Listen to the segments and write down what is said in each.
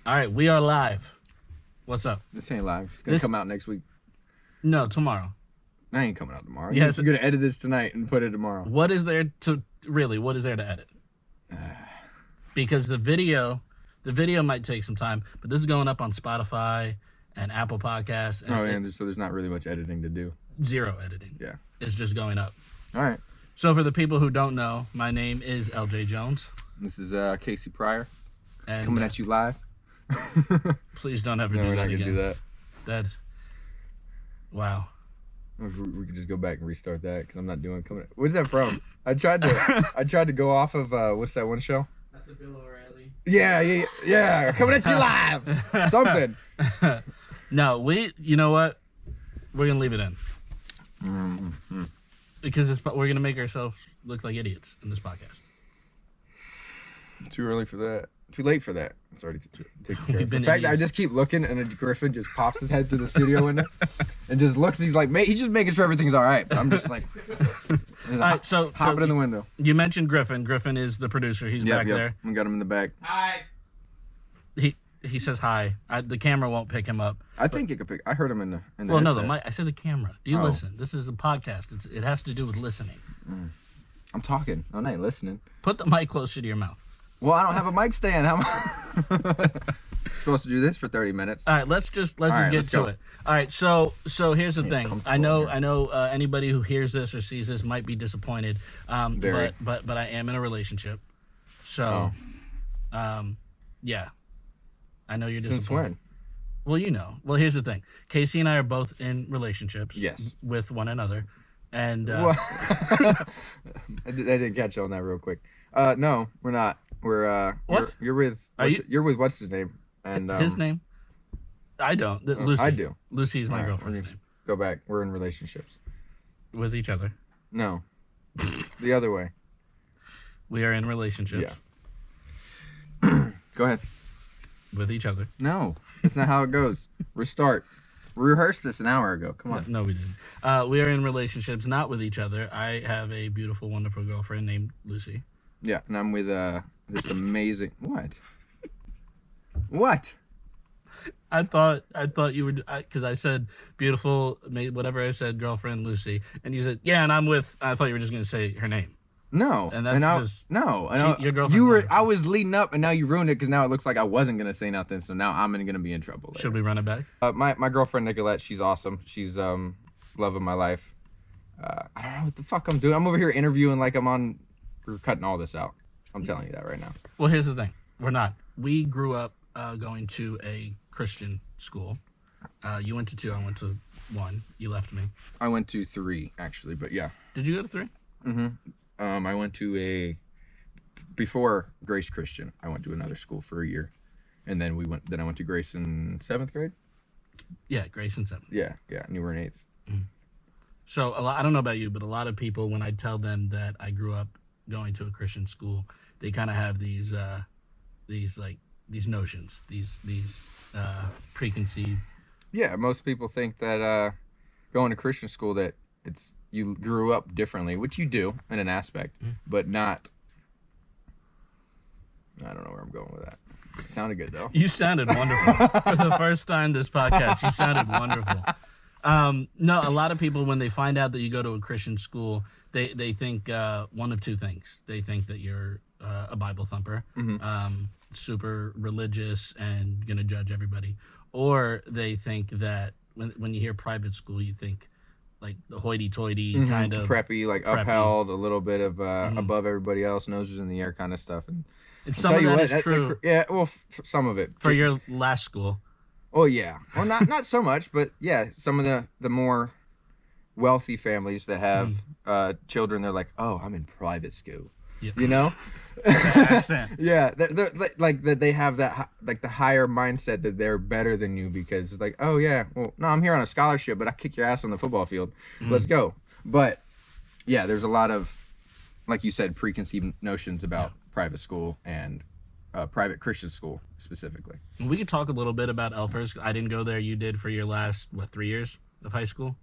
All right, we are live. What's up? This ain't live. It's gonna come out next week. No, tomorrow. I ain't coming out tomorrow. Yes. You're gonna edit this tonight and put it tomorrow. What is there to edit? Because the video might take some time, but this is going up on Spotify and Apple Podcasts. And so there's not really much editing to do. Zero editing. Yeah. It's just going up. All right. So for the people who don't know, my name is LJ Jones. This is Casey Pryor. And coming at you live. Please don't ever No, do we're that not gonna again. do that. That's wow. We could just go back and restart that because I'm not doing coming. What's that from? I tried to go off of what's that one show? That's a Bill O'Reilly. Yeah. Coming at you live. Something. No, you know what? We're gonna leave it in Mm-hmm. because we're gonna make ourselves look like idiots in this podcast. Too early for that. Too late for that. It's already taken care of. The fact idiots. that I just keep looking and a griffin just pops his head through the studio window and just looks. He's like, he's just making sure everything's all right. But I'm just like, all right, so hopping in the window. You mentioned Griffin. Griffin is the producer. He's back there. We got him in the back. Hi. He says hi. The camera won't pick him up. I think it could pick. I heard him in the. Well, no, headset. I said the camera. Do you listen? This is a podcast. It has to do with listening. I'm talking. I'm not listening. Put the mic closer to your mouth. Well, I don't have a mic stand. How am I supposed to do this for 30 minutes? All right, let's just get to it. All right, so here's the thing. I know anybody who hears this or sees this might be disappointed. Very. But I am in a relationship. So, yeah. I know you're disappointed. Since when? Well, you know. Well, here's the thing. Casey and I are both in relationships. Yes. With one another, and I didn't catch on that real quick. No, we're not. We're what? You're with. You're with what's his name? And his name? I don't. Lucy. I do. Lucy is my All right, girlfriend's name. Go back. We're in relationships. With each other. No, the other way. We are in relationships. Yeah. Go ahead. With each other. No, that's not how it goes. Restart. We rehearsed this an hour ago. Come on. No, we didn't. We are in relationships, not with each other. I have a beautiful, wonderful girlfriend named Lucy. Yeah, and I'm with this amazing. What? I thought you would, because I said beautiful, whatever I said, girlfriend Lucy, and you said yeah, and I'm with. I thought you were just gonna say her name. No, and that's your girlfriend. I was leading up, and now you ruined it because now it looks like I wasn't gonna say nothing. So now I'm gonna be in trouble. Later. Should we run it back? My girlfriend Nicolette, she's awesome. She's love of my life. I don't know what the fuck I'm doing. I'm over here interviewing like we're cutting all this out. I'm telling you that right now. Well, here's the thing. We're not. We grew up going to a Christian school. You went to 2. I went to 1. You left me. I went to 3 actually, but yeah. Did you go to 3? Mm-hmm. I went to before Grace Christian. I went to another school for a year, and then I went to Grace in 7th grade. Yeah, Grace in 7th. Yeah, and you were in 8th. Mm-hmm. So I don't know about you, but a lot of people, when I tell them that I grew up going to a Christian school, they kind of have these notions, these preconceived. Yeah, most people think that going to Christian school that you grew up differently, which you do in an aspect, but not. I don't know where I'm going with that. It sounded good though. You sounded wonderful for the first time this podcast. You sounded wonderful. No, a lot of people when they find out that you go to a Christian school, they think one of two things. They think that you're a Bible thumper, super religious and gonna judge everybody, or they think that when you hear private school, you think like the hoity-toity kind of preppy, like preppy. Upheld, a little bit of above everybody else, noses in the air kind of stuff. And some of that is true. Yeah, well, some of it for your last school. Oh yeah, well not so much, but yeah, some of the more wealthy families that have children, they're like, oh, I'm in private school, you know. Yeah, they're like that. They have that like the higher mindset that they're better than you because it's like, oh yeah, well no, I'm here on a scholarship, but I kick your ass on the football field. Let's go. But yeah, there's a lot of, like you said, preconceived notions about private school and private Christian school specifically. We could talk a little bit about Elfers. I didn't go there. You did for your last 3 years of high school.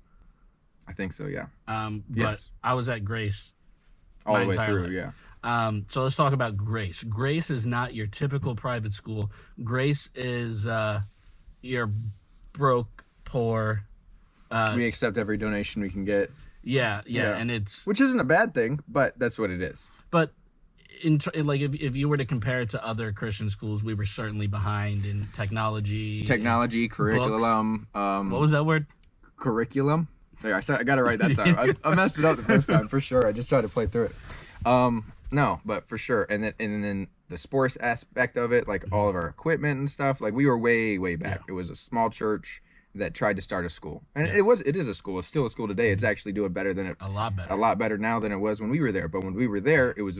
I think so. Yeah. But yes. I was at Grace all the way through. Life. Yeah. So let's talk about Grace. Grace is not your typical private school. Grace is your broke, poor. We accept every donation we can get. Yeah, and it's which isn't a bad thing, but that's what it is. But if you were to compare it to other Christian schools, we were certainly behind in technology, curriculum. What was that word? Curriculum. There, I got it right that time. I messed it up the first time for sure. I just tried to play through it. No, but for sure. And then the sports aspect of it, like all of our equipment and stuff, like we were way back. Yeah. It was a small church that tried to start a school, and it is a school. It's still a school today. It's actually doing better than a lot better now than it was when we were there. But when we were there, it was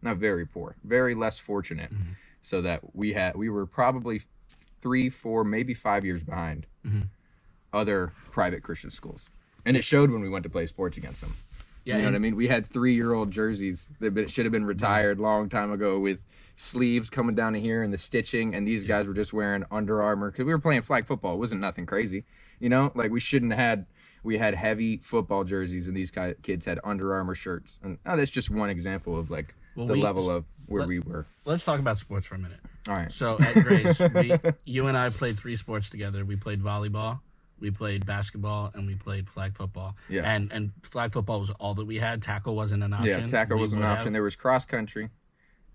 not very poor, very less fortunate. So that we were probably 3, 4, maybe 5 years behind other private Christian schools, and it showed when we went to play sports against them. Yeah, you know what I mean? We had 3-year-old jerseys that should have been retired long time ago with sleeves coming down to here and the stitching, and these guys were just wearing Under Armour because we were playing flag football. It wasn't nothing crazy, you know? Like we had heavy football jerseys, and these kids had Under Armour shirts. And that's just one example of the level of where we were. Let's talk about sports for a minute. All right. So at Grace, you and I played 3 sports together. We played volleyball, we played basketball, and we played flag football. Yeah. And flag football was all that we had. Tackle wasn't an option. Yeah, tackle wasn't an option. There was cross country,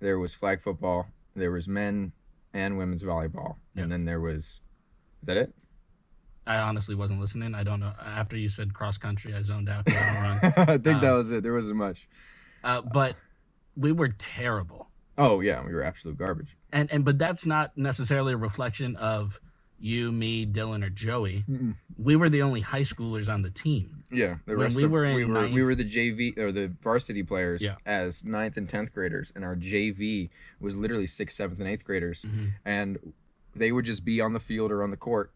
there was flag football, there was men and women's volleyball, and then there was. Is that it? I honestly wasn't listening. I don't know. After you said cross country, I zoned out. I don't run. I think that was it. There wasn't much. But we were terrible. Oh yeah, we were absolute garbage. But that's not necessarily a reflection of you, me, Dylan, or Joey. We were the only high schoolers on the team. Yeah, we were the JV or the varsity players as 9th and 10th graders, and our JV was literally 6th, 7th, and 8th graders, and they would just be on the field or on the court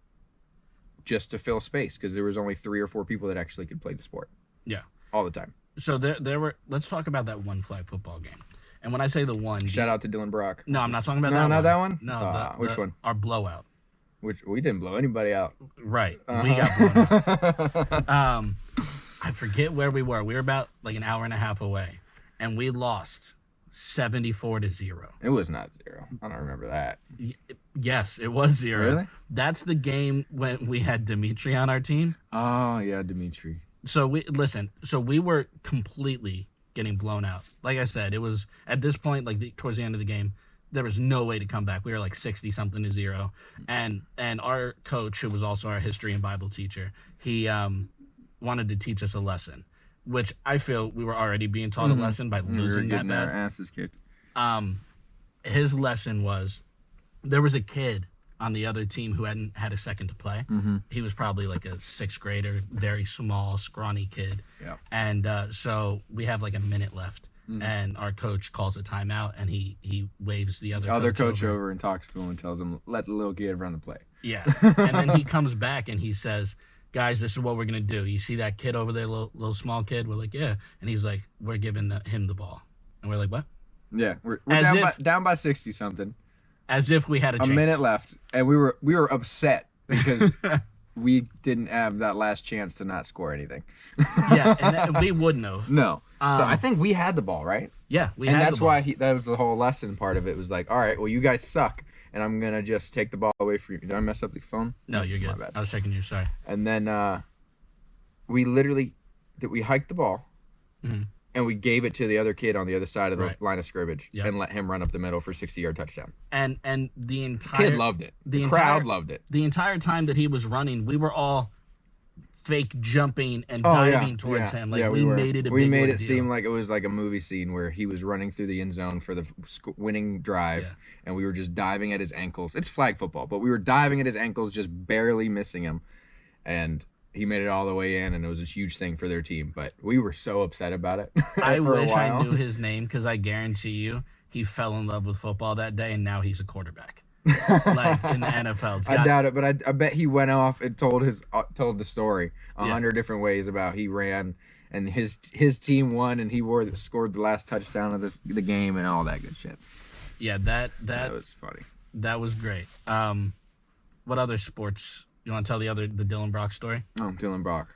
just to fill space because there was only 3 or 4 people that actually could play the sport. Yeah, all the time. So there were. Let's talk about that one flag football game. And when I say the one, shout out to Dylan Brock. No, I'm not talking about that one. No, not that one? No, which one? Our blowout. Which we didn't blow anybody out. Right. We got blown out. I forget where we were. We were about like an hour and a half away. And we lost 74-0. It was not 0. I don't remember that. Yes, it was 0. Really? That's the game when we had Dimitri on our team. Oh, yeah, Dimitri. So we were completely getting blown out. Like I said, it was at this point, towards the end of the game, there was no way to come back. We were like 60-something-0. And our coach, who was also our history and Bible teacher, he wanted to teach us a lesson, which I feel we were already being taught a lesson by losing that bad. Our asses kicked. His lesson was there was a kid on the other team who hadn't had a second to play. He was probably like a 6th grader, very small, scrawny kid. Yeah. And so we have like a minute left. And our coach calls a timeout, and he waves the other coach over and talks to him and tells him, let the little kid run the play. Yeah. And then he comes back and he says, guys, this is what we're going to do. You see that kid over there, little small kid? We're like, yeah. And he's like, we're giving him the ball. And we're like, what? Yeah. We're down by 60-something. As if we had a chance. A minute left. And we were upset because we didn't have that last chance to not score anything. Yeah, and we wouldn't have. No. So I think we had the ball, right? Yeah, we had the ball. And that's why that was the whole lesson part of it. Was like, all right, well, you guys suck, and I'm going to just take the ball away from you. Did I mess up the phone? No, you're good. My bad. I was checking you, sorry. And then we hiked the ball, and we gave it to the other kid on the other side of the line of scrimmage and let him run up the middle for a 60-yard touchdown. And the entire kid loved it. The crowd loved it. The entire time that he was running, we were all fake jumping and diving towards him. Like we made it a big We made it deal. seem like it was like a movie scene where he was running through the end zone for the winning drive, and we were just diving at his ankles. It's flag football, but we were diving at his ankles, just barely missing him, and he made it all the way in, and it was a huge thing for their team. But we were so upset about it. I wish I knew his name, because I guarantee you he fell in love with football that day, and now he's a quarterback. Like in the NFL. I doubt it, but I bet he went off and told the story 100 different ways about he ran and his team won and he scored the last touchdown of the game and all that good shit. Yeah, that was funny. That was great. What other sports? You want to tell the Dylan Brock story? Oh, Dylan Brock.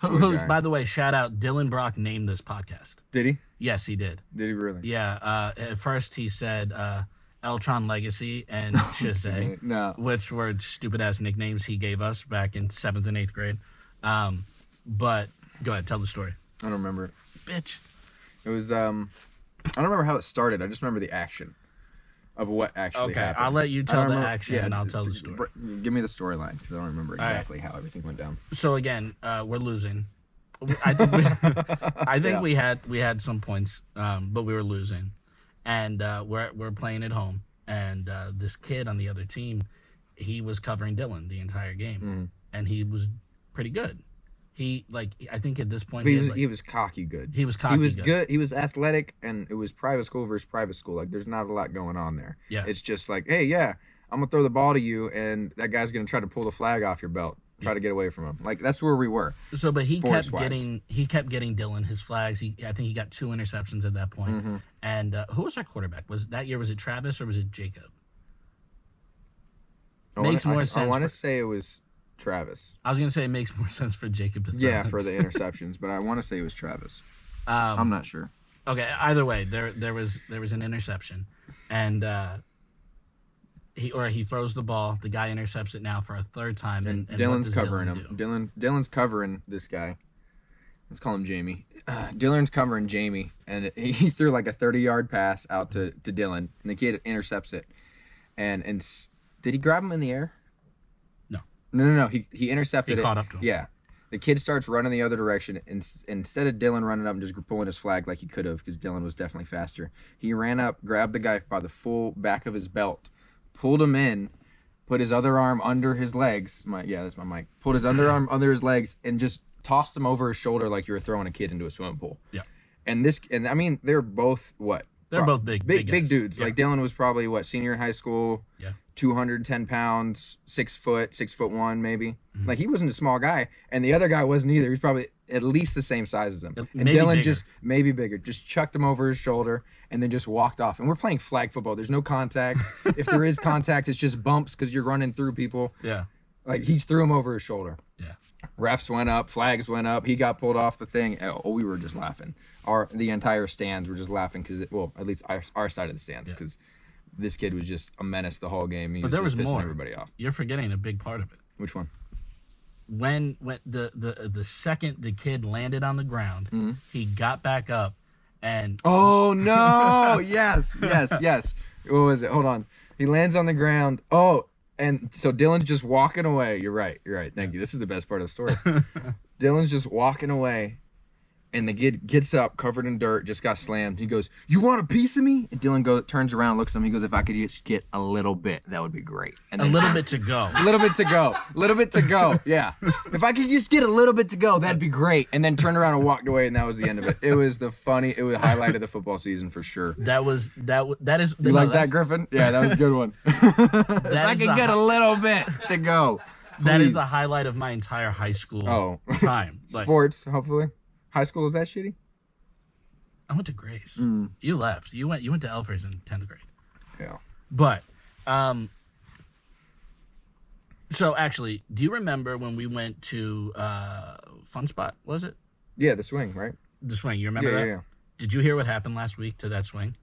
Who's, by the way, shout out, Dylan Brock named this podcast. Did he? Yes, he did. Did he really? Yeah. At first, he said Eltron Legacy and Shizay, No. which were stupid-ass nicknames he gave us back in 7th and 8th grade. But go ahead, tell the story. I don't remember it. Bitch. It was, I don't remember how it started. I just remember the action of what actually happened. I'll let you tell the action and I'll tell the story. Give me the storyline because I don't remember exactly how everything went down. So again, we're losing. I think we had some points, but we were losing, and we're playing at home, and this kid on the other team, he was covering Dylan the entire game, and he was pretty good. I think at this point he was cocky good. He was cocky. He was good. He was athletic, and it was private school versus private school. Like there's not a lot going on there. Yeah, it's just like, hey, yeah, I'm gonna throw the ball to you, and that guy's gonna try to pull the flag off your belt. Try to get away from him. Like that's where we were. So, but he kept getting Dylan his flags. I think he got 2 interceptions at that point. And who was our quarterback? Was it Travis or was it Jacob? Makes more sense. I want to say it was Travis. I was gonna say it makes more sense for Jacob to throw. Yeah, for the interceptions, but I want to say it was Travis. I'm not sure. Okay, either way, there was an interception, and he throws the ball. The guy intercepts it now for a 3rd time, and Dylan's covering him. Dylan's covering this guy. Let's call him Jamie. Dylan's covering Jamie, and he threw like a 30-yard pass out to Dylan, and the kid intercepts it. And did he grab him in the air? No. He intercepted it. He caught up to him. Yeah. The kid starts running the other direction. And instead of Dylan running up and just pulling his flag like he could have, because Dylan was definitely faster, he ran up, grabbed the guy by the full back of his belt, pulled him in, put his other arm under his legs. That's my mic. Pulled his underarm under his legs and just tossed him over his shoulder like you were throwing a kid into a swimming pool. Yeah. And I mean, they're both what? They're both big dudes. Yeah. Like Dylan was probably senior in high school. Yeah. 210 pounds, 6'1" maybe. Like he wasn't a small guy, and the other guy wasn't either. He was probably at least the same size as him. And maybe Dylan bigger. just maybe bigger, just chucked him over his shoulder and then just walked off. And we're playing flag football. There's no contact. If there is contact, it's just bumps because you're running through people. Yeah. Like he threw him over his shoulder. Yeah. Refs went up, flags went up. He got pulled off the thing. Oh, we were just laughing. The entire stands were just laughing because, at least our side of the stands, because this kid was just a menace the whole game. He but there was pissing more. Everybody off. You're forgetting a big part of it. Which one? When the second the kid landed on the ground, he got back up and oh no! yes. What was it? Hold on. He lands on the ground. Oh, and so Dylan's just walking away. You're right. Thank you. This is the best part of the story. Dylan's just walking away. And the kid gets up, covered in dirt, just got slammed. He goes, "You want a piece of me?" And Dylan turns around, looks at him. He goes, "If I could just get a little bit, that would be great." And a little bit to go. A little bit to go. Yeah. If I could just get a little bit to go, that'd be great. And then turned around and walked away, and that was the end of it. It was it was highlight of the football season for sure. That is. You like that, Griffin? Yeah, that was a good one. If I could get a little bit to go. Please. That is the highlight of my entire high school time. Sports, hopefully. High school, is that shitty? I went to Grace. You left. You went to Elfers in 10th grade. Yeah. But so actually, do you remember when we went to Fun Spot, was it? Yeah, the swing, right? The swing. You remember that? Yeah. Did you hear what happened last week to that swing?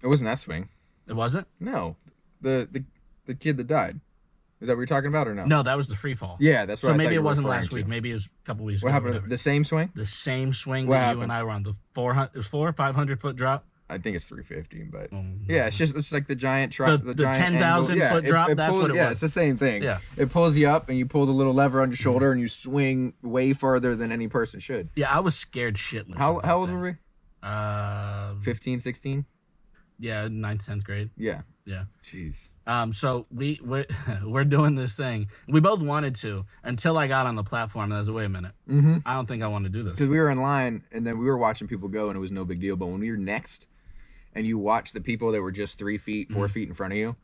It wasn't that swing. It wasn't? No. The kid that died. Is that what you're talking about or no? No, that was the free fall. Yeah, that's what so I maybe thought you it were wasn't referring last to. week. Maybe it was a couple weeks ago. What happened? The same swing? The same swing what that happened? You and I were on. The 400. It was 400 or 500 foot drop. I think it's 350, but yeah, it's like the giant truck, the giant 10,000 foot drop. That's what it was. Yeah, it's the same thing. Yeah, it pulls you up and you pull the little lever on your shoulder and you swing way farther than any person should. Yeah, I was scared shitless. How old were we? 15, 16. Yeah, 9th, 10th grade. Yeah. Jeez. So we're doing this thing. We both wanted to until I got on the platform. And I was like, wait a minute. I don't think I want to do this. Because we were in line and then we were watching people go and it was no big deal. But when we were next and you watch the people that were just 3 feet, 4 feet in front of you,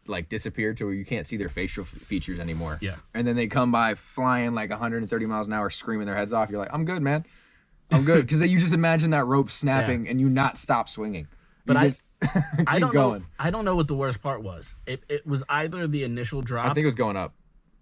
like disappear to where you can't see their facial features anymore. Yeah. And then they come by flying like 130 miles an hour, screaming their heads off. You're like, I'm good, man. I'm good. Because you just imagine that rope snapping and you not stop swinging. But I don't know. I don't know what the worst part was. It was either the initial drop. I think it was going up.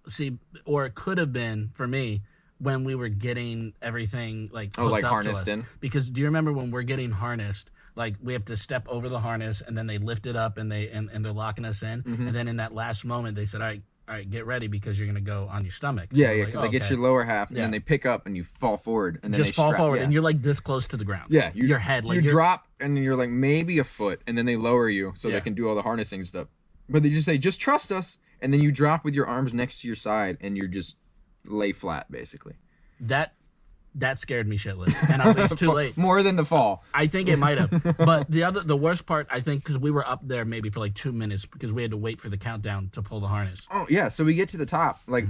See, or it could have been for me when we were getting everything like like hooked up harnessed to us. in? Because do you remember when we're getting harnessed? Like we have to step over the harness and then they lift it up and they're locking us in. Mm-hmm. And then in that last moment they said, all right, get ready because you're gonna go on your stomach. Yeah, so yeah, because they get your lower half and then they pick up and you fall forward and then just they fall forward yeah. and you're like this close to the ground. Yeah, your head like you drop and you're like maybe a foot and then they lower you so they can do all the harnessing stuff. But they just say just trust us and then you drop with your arms next to your side and you're just lay flat basically. That scared me shitless, and I was too late. More than the fall. I think it might have, but the worst part, I think, because we were up there maybe for like 2 minutes because we had to wait for the countdown to pull the harness. Oh yeah, so we get to the top, like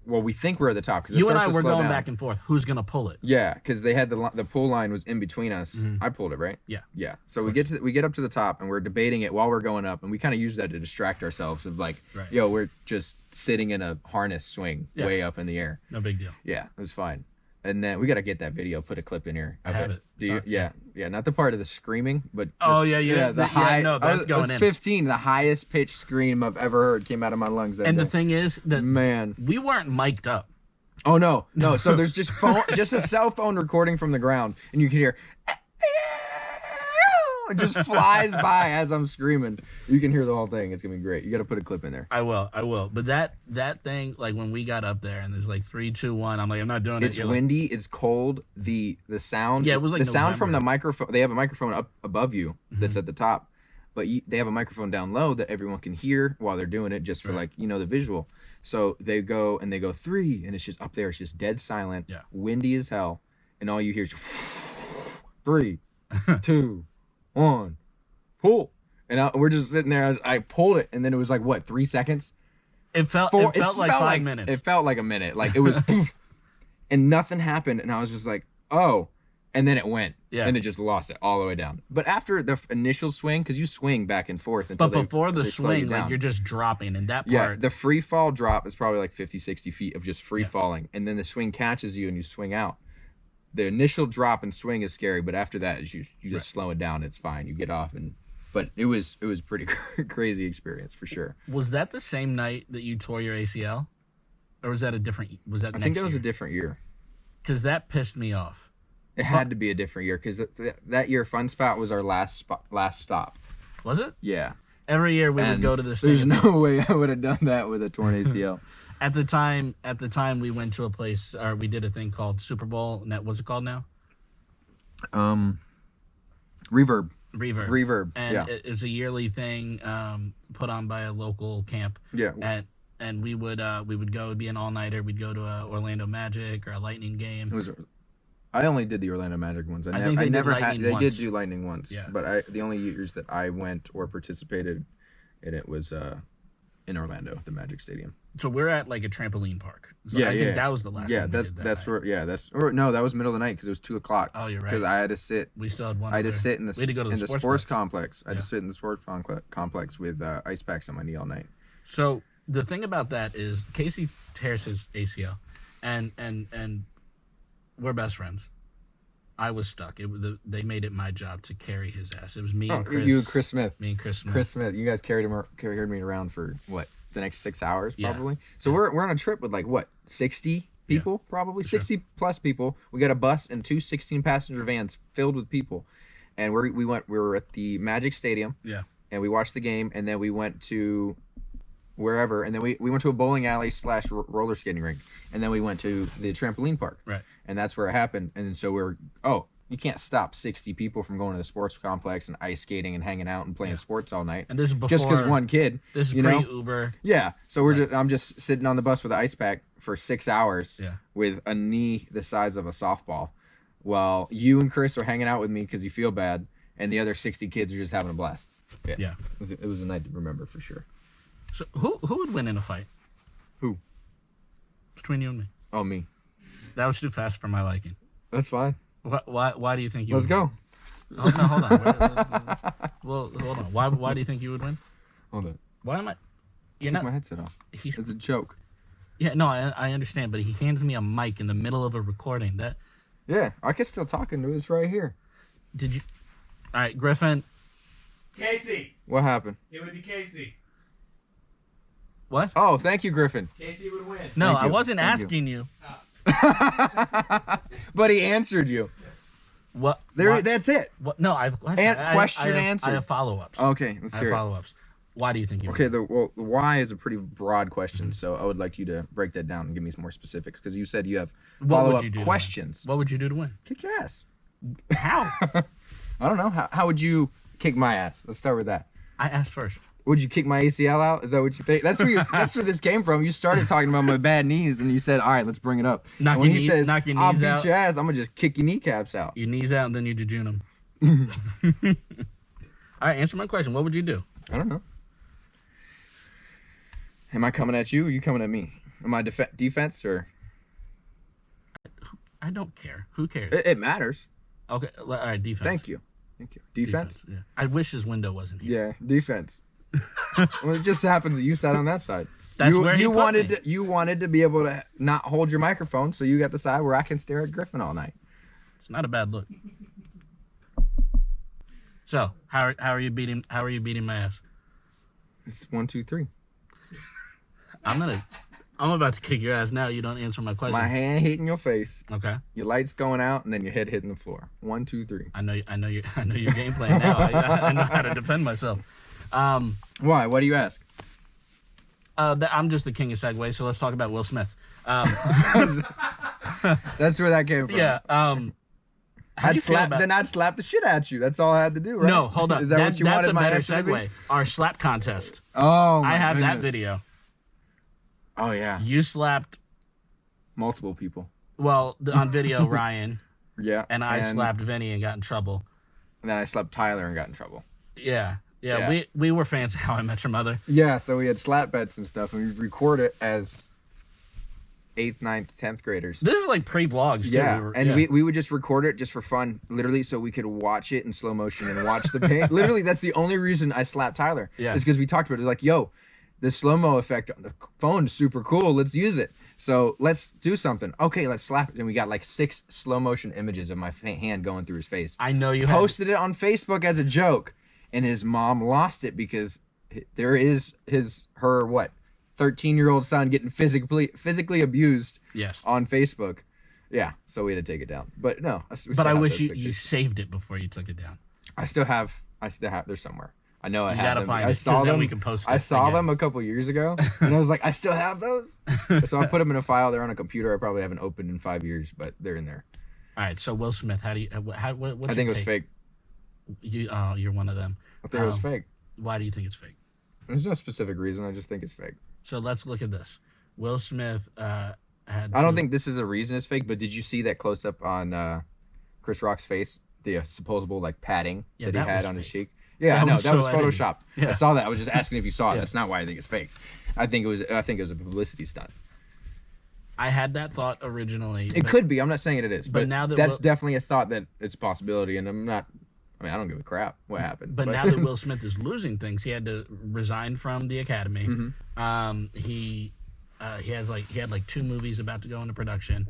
we think we're at the top because you and I were going back and forth. Who's gonna pull it? Yeah, because they had the pull line was in between us. I pulled it, right? Yeah, yeah. So we get up to the top and we're debating it while we're going up, and we kind of use that to distract ourselves of like, yo, we're just sitting in a harness swing way up in the air. No big deal. Yeah, it was fine. And then we got to get that video, put a clip in here. I have it. Do you? Yeah, not the part of the screaming, but just, the high. No, that's going in. I was 15. The highest pitched scream I've ever heard came out of my lungs that day. The thing is that we weren't mic'd up. Oh no. So there's just just a cell phone recording from the ground, and you can hear. It just flies by as I'm screaming. You can hear the whole thing. It's gonna be great. You got to put a clip in there. I will. But that thing, like when we got up there and there's like 3, 2, 1, I'm like, I'm not doing it. It's windy. It's cold. The sound. Yeah, it was like the sound from the microphone. They have a microphone up above you that's at the top, but they have a microphone down low that everyone can hear while they're doing it, just for like the visual. So they go 3, and it's just up there. It's just dead silent. Yeah. Windy as hell, and all you hear is 3, 2, 1, pull. And we're just sitting there. I pulled it, and then it was like what 3 seconds. It felt like 5 minutes. It felt like a minute. Like it was, and nothing happened. And I was just like, oh. And then it went. Yeah. And it just lost it all the way down. But after the initial swing, because you swing back and forth until before the swing, like you're just dropping. And that part. Yeah, the free fall drop is probably like 50, 60 feet of just free falling. And then the swing catches you and you swing out. The initial drop and swing is scary, but after that, you just slow it down. It's fine. You get off But it was pretty crazy experience for sure. Was that the same night that you tore your ACL, or was that a different? I think that was a different year. Because that pissed me off. It had to be a different year because that year Fun Spot was our last stop. Was it? Yeah. Every year we would go to this. There's no way I would have done that with a torn ACL. At the time, we went to a place, or we did a thing called Super Bowl. What's it called now? Reverb. And it's a yearly thing put on by a local camp. Yeah. And we would go. It'd be an all-nighter. We'd go to a Orlando Magic or a Lightning game. I only did the Orlando Magic ones. I think they did do Lightning once. Yeah. But the only years that I went or participated in it was in Orlando, the Magic Stadium. So we're at like a trampoline park. So I think that was the last time we did that. That's where. Yeah, that was middle of the night because it was 2:00. Oh, you're right. Because I had to sit. We still had one. I had to sit in the sports complex. I had to sit in the sports complex with ice packs on my knee all night. So the thing about that is Casey tears his ACL, and we're best friends. I was stuck. They made it my job to carry his ass. It was me and Chris. You and Chris Smith. Me and Chris Smith. Chris Smith. You guys carried me around for what? The next 6 hours probably. So we're on a trip with like what? 60 people probably. 60 plus people. We got a bus and 2 16-passenger vans filled with people, and we were at the Magic Stadium. Yeah. And we watched the game, and then we went to wherever, and then we went to a bowling alley / roller skating rink, and then we went to the trampoline park. Right. And that's where it happened. And so you can't stop 60 people from going to the sports complex and ice skating and hanging out and playing sports all night. And this is before, just because one kid. This is pre-Uber. Yeah. So I'm just sitting on the bus with an ice pack for 6 hours with a knee the size of a softball, while you and Chris are hanging out with me because you feel bad, and the other 60 kids are just having a blast. Yeah. It was a night to remember for sure. So who would win in a fight? Who? Between you and me. Oh, me. That was too fast for my liking. That's fine. Why do you think you Let's would go. Win? Oh, no, hold on. Well, hold on. Why do you think you would win? Hold on. Why am I... Took my headset off. It's a joke. Yeah, no, I understand, but he hands me a mic in the middle of a recording. Yeah, I can still talk into it. It's right here. Did you... All right, Griffin. Casey. What happened? It would be Casey. What? Oh, thank you, Griffin. Casey would win. No, I wasn't asking you. But he answered you. What? That's it. What? No, Question answer. I have follow-ups. Okay, let's hear it. Follow-ups. Why do you think you? Okay, the why is a pretty broad question, so I would like you to break that down and give me some more specifics because you said you have follow-up questions. What would you do to win? Kick your ass. How? I don't know. How would you kick my ass? Let's start with that. I asked first. Would you kick my ACL out? Is that what you think? That's where this came from. You started talking about my bad knees, and you said, "All right, let's bring it up." Knock when your he knee- says, knock your "I'll knees beat out. your ass," I'm gonna just kick your kneecaps out. Your knees out, and then you jejune them. All right, answer my question. What would you do? I don't know. Am I coming at you? Or are you coming at me? Am I defense or? I don't care. Who cares? It matters. Okay, all right, defense. Thank you. Defense? Yeah. I wish his window wasn't here. Yeah, defense. Well, it just happens that you sat on that side. That's where he put me. You wanted to be able to not hold your microphone, so you got the side where I can stare at Griffin all night. It's not a bad look. So, how are you beating my ass? It's 1, 2, 3. I'm about to kick your ass now. You don't answer my question. My hand hitting your face. Okay. Your lights going out, and then your head hitting the floor. 1, 2, 3. I know your game plan now. I know how to defend myself. Why? What do you ask? I'm just the king of segue, so let's talk about Will Smith. That's where that came from. Yeah. I'd slap the shit at you. That's all I had to do, right? No, hold on. Is that what you that's wanted a my better answer to be? segue. Our slap contest. Oh, my I have that goodness. video. Oh, yeah. You slapped, Multiple people. well, on video, Ryan, Yeah. and I slapped Vinny and got in trouble. And then I slapped Tyler and got in trouble. Yeah. Yeah. We were fans of How I Met Your Mother. Yeah, so we had slap bets and stuff, and we'd record it as 8th, 9th, 10th graders. This is like pre-vlogs, too. Yeah, we would just record it just for fun, literally, so we could watch it in slow motion and watch the pain. Literally, that's the only reason I slapped Tyler. Yeah. Is because we talked about it. Like, yo, the slow-mo effect on the phone is super cool. Let's use it. So let's do something. Okay, let's slap it. And we got like 6 slow-motion images of my hand going through his face. I know you posted it on Facebook as a joke, and his mom lost it because there is her 13-year-old son getting physically abused. Yes. On Facebook. Yeah, so we had to take it down. But no, but I wish you saved it before you took it down. I still have they're somewhere. I know I have them. Find I it, saw them. then we can post it I saw again. them a couple years ago, and I was like, I still have those. So I put them in a file. They're on a computer. I probably haven't opened in 5 years, but they're in there. All right. So Will Smith, what's I think it was fake. You're one of them. I think it was fake. Why do you think it's fake? There's no specific reason. I just think it's fake. So let's look at this. Will Smith had. I don't think this is a reason it's fake, but did you see that close up on Chris Rock's face? The supposable like padding that he had on his cheek. Yeah, I know that was photoshopped. Yeah. I saw that. I was just asking if you saw it. That's not why I think it's fake. I think it was a publicity stunt. I had that thought originally. It could be. I'm not saying it is, but now that that's definitely a thought that it's a possibility. And I don't give a crap what happened. But now that Will Smith is losing things, he had to resign from the Academy. Mm-hmm. He had like 2 movies about to go into production,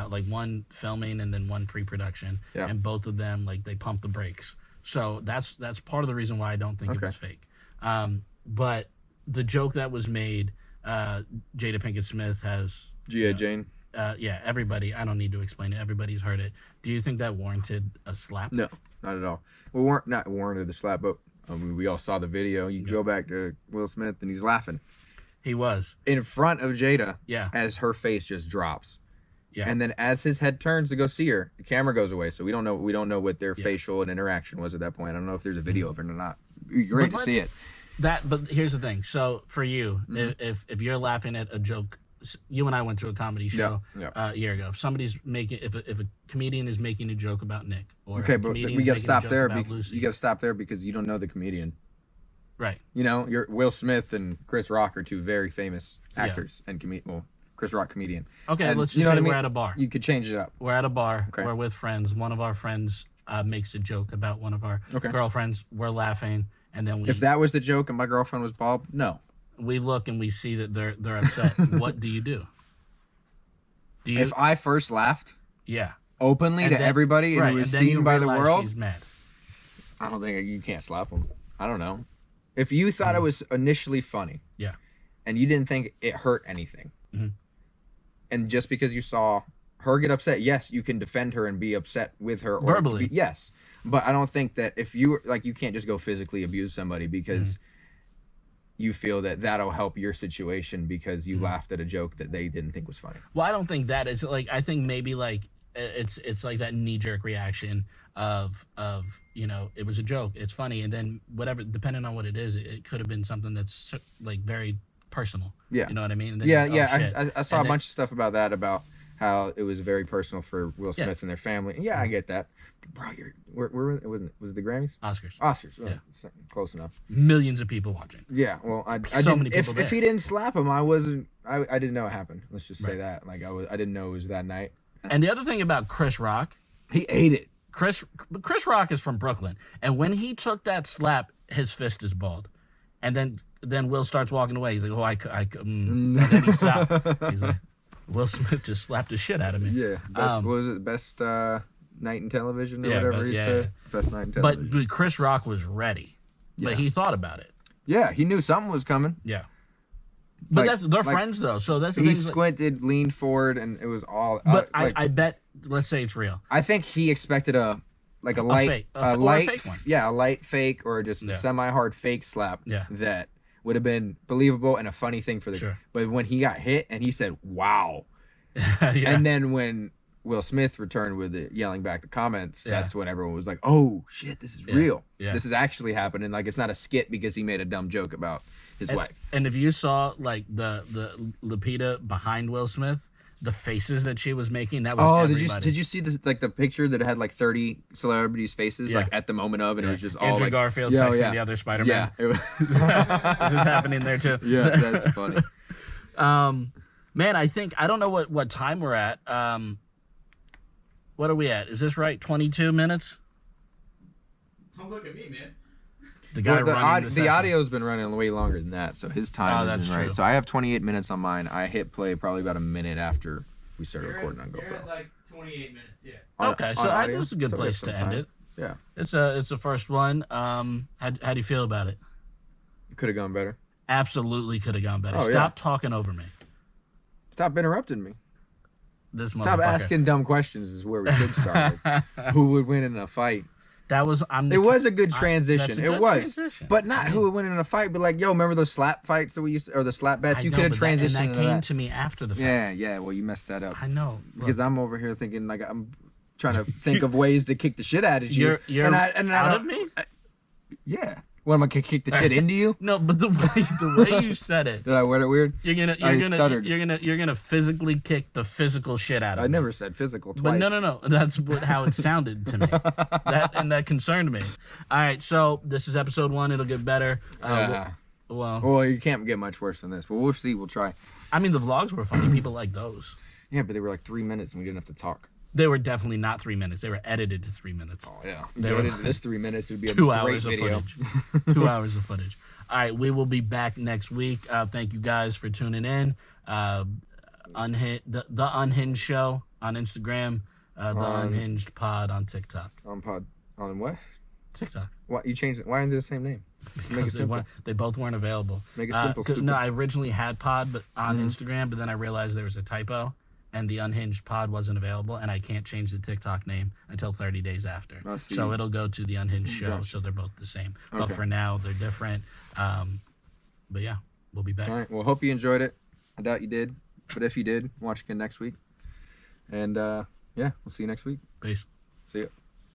like one filming and then one pre-production, and both of them like they pumped the brakes. So that's part of the reason why I don't think it was fake. But the joke that was made, Jada Pinkett Smith has G.I. Jane. Yeah, everybody. I don't need to explain it. Everybody's heard it. Do you think that warranted a slap? No, not at all. We weren't not warranted the slap, but we all saw the video. You go back to Will Smith and he's laughing. He was in front of Jada. Yeah. As her face just drops. Yeah. And then as his head turns to go see her, the camera goes away. So we don't know what their facial and interaction was at that point. I don't know if there's a video of it or not. You're ready to see it. But here's the thing. So for you, if you're laughing at a joke, you and I went to a comedy show a year ago. If somebody's if a comedian is making a joke about Nick, or okay, but we got to stop there. Lucy, you got to stop there because you don't know the comedian. Right. You know, Will Smith and Chris Rock are 2 very famous actors and Chris Rock comedian. Okay, and let's just say we're at a bar. You could change it up. We're at a bar. Okay. We're with friends. One of our friends makes a joke about one of our girlfriends. We're laughing, and then if that was the joke and my girlfriend was bald, no. We look and we see that they're upset. What do you do? If I first laughed, yeah, openly to everybody and it was seen by the world, she's mad. I don't think you can't slap them. I don't know. If you thought it was initially funny, yeah, and you didn't think it hurt anything, and just because you saw her get upset, yes, you can defend her and be upset with her. Or Verbally. Yes. But I don't think that if you, like, you can't just go physically abuse somebody because you feel that that'll help your situation because you laughed at a joke that they didn't think was funny. Well, I don't think that is like. I think maybe like it's like that knee-jerk reaction of it was a joke, it's funny, and then whatever, depending on what it is, it could have been something that's like very personal. Yeah. You know what I mean? And then I saw a bunch of stuff about that, about how it was very personal for Will Smith and their family. And I get that. Bro, was it the Grammys? Oscars. Well, close enough. Millions of people watching. Yeah, well, I So didn't. many people If he didn't slap him, I didn't know it happened. Let's just say Right. that. Like I didn't know it was that night. And the other thing about Chris Rock, He ate it. Chris Rock is from Brooklyn, and when he took that slap, his fist is bald, and then Will starts walking away. He's like, and then he stopped. He's like, Will Smith just slapped the shit out of me. Yeah. What was it? Best night in television or whatever he said. Best night in television. But Chris Rock was ready. Yeah. But he thought about it. Yeah, he knew something was coming. Yeah. But they're friends though, so that's the thing. He squinted, leaned forward, and it was all. But I bet. Let's say it's real. I think he expected a light, fake, a light fake one. Yeah, a light fake or just a semi-hard fake slap. Yeah. That would have been believable and a funny thing for the. Sure. But when he got hit and he said, "Wow," and then when Will Smith returned with it, yelling back the comments, that's when everyone was like, "Oh shit, this is real. Yeah. This is actually happening. Like it's not a skit because he made a dumb joke about his wife." And if you saw like the Lupita behind Will Smith, the faces that she was making, that was everybody. did you see this, like the picture that had like 30 celebrities' faces like at the moment of, and it was just all Andrew like Garfield texting the other Spider-Man. Yeah, it was, This is happening there too. yeah, that's funny. Man, I don't know what time we're at. What are we at? Is this right? 22 minutes? Don't look at me, man. The guy running the session. audio's been running way longer than that, so his time that's isn't right. true. So I have 28 minutes on mine. I hit play probably about a minute after we started You're recording on You're GoPro. at like 28 minutes, yeah. Okay, so I think it's a good So we have place some to end time. it. Yeah, It's the first one. How do you feel about it? could have gone better. Absolutely could have gone better. Oh, yeah. Stop talking over me. Stop interrupting me. This Stop motherfucker. asking dumb questions is where we should start. Like, who would win in a fight? That was It was a good transition. that's a It good was, transition. but not who would win in a fight. But like, yo, remember those slap fights that we used to, or the slap bets? You could have transitioned and that into came that. to me after the fact. Yeah. Well, you messed that up I know. because I'm over here thinking like I'm trying to think of ways to kick the shit out of you. You're and out I of me? Yeah. What am I gonna kick the shit into you? No, but the way you said it, Did I word it weird? I stuttered. you're gonna physically kick the physical shit out of I me. never said physical But twice. no. That's how it sounded to me. That concerned me. All right, so this is episode 1. It'll get better. Well, you can't get much worse than this. But we'll see. We'll try. I mean, the vlogs were funny. People like those. Yeah, but they were like 3 minutes and we didn't have to talk. They were definitely not 3 minutes. They were edited to 3 minutes. Oh yeah. They If were- you edited this 3 minutes, it'd be a 2 great hours of video. footage. 2 hours of footage. All right, we will be back next week. Thank you guys for tuning in. The Unhinged Show on Instagram. The Unhinged Pod on TikTok. On what? TikTok. What you changed it? Why aren't they the same name? Make it Because simple. they both weren't available. Make it simple, 'cause- stupid. No, I originally had Pod but on Instagram, but then I realized there was a typo, and the Unhinged Pod wasn't available, and I can't change the TikTok name until 30 days after. I see. So it'll go to the Unhinged Show, Gotcha. so they're both the same. But Okay. for now, they're different. But yeah, we'll be back. All right. Well, hope you enjoyed it. I doubt you did, but if you did, watch again next week. And yeah, we'll see you next week. Peace. See ya.